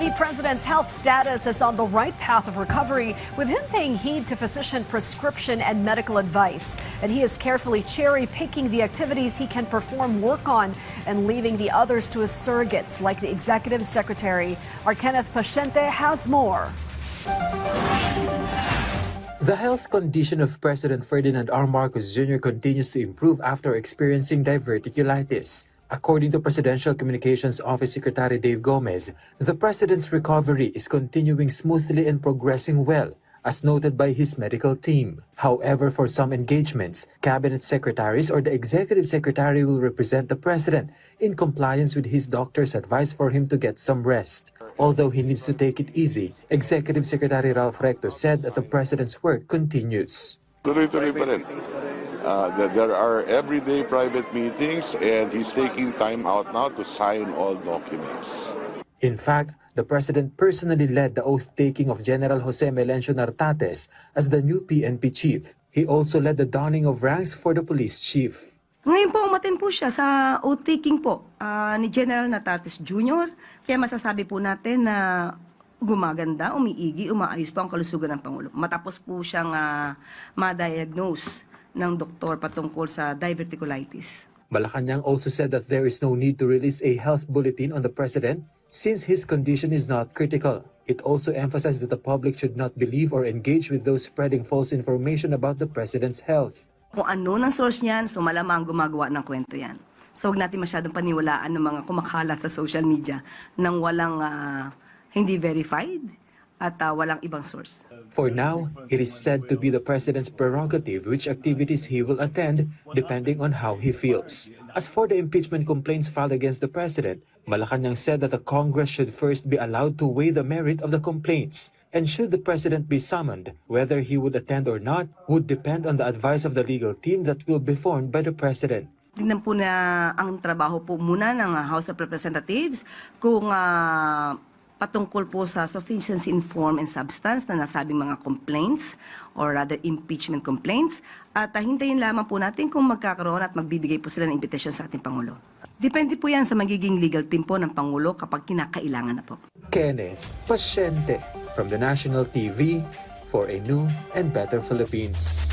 The president's health status is on the right path of recovery, with him paying heed to physician prescription and medical advice. And he is carefully cherry-picking the activities he can perform work on and leaving the others to his surrogates, like the executive secretary. Our Kenneth Paciente has more. The health condition of President Ferdinand R. Marcos Jr. continues to improve after experiencing diverticulitis. According to Presidential Communications Office Secretary Dave Gomez, the president's recovery is continuing smoothly and progressing well, as noted by his medical team. However, for some engagements, cabinet secretaries or the executive secretary will represent the president in compliance with his doctor's advice for him to get some rest. Although he needs to take it easy, Executive Secretary Ralph Recto said that the president's work continues. Tuloy-tuloy pa rin. There are everyday private meetings and he's taking time out now to sign all documents. In fact, the president personally led the oath-taking of General Jose Melencio Nartates as the new PNP chief. He also led the donning of ranks for the police chief. Ngayon po, umatin po siya sa oath-taking po ni General Nartates Jr. Kaya masasabi po natin na gumaganda, umiigi, umaayos po ang kalusugan ng Pangulo. Matapos po siyang ma-diagnose ng doktor patungkol sa diverticulitis. Malacanang also said that there is no need to release a health bulletin on the president since his condition is not critical. It also emphasized that the public should not believe or engage with those spreading false information about the president's health. Kung ano ng source niyan, so malamang gumagawa ng kwento yan. So huwag natin masyadong paniwalaan ng mga kumakalat sa social media nang walang hindi verified at walang ibang source. For now, it is said to be the president's prerogative which activities he will attend depending on how he feels. As for the impeachment complaints filed against the president, Malacanang said that the Congress should first be allowed to weigh the merit of the complaints. And should the president be summoned, whether he would attend or not would depend on the advice of the legal team that will be formed by the president. Tingnan po na ang trabaho po muna ng House of Representatives kung patungkol po sa sufficiency in form and substance na nasabing mga complaints or rather impeachment complaints at hintayin lamang po natin kung magkakaroon at magbibigay po sila ng impetasyon sa ating Pangulo. Depende po yan sa magiging legal team po ng Pangulo kapag kinakailangan na po. Kenneth Paciente from the National TV for a new and better Philippines.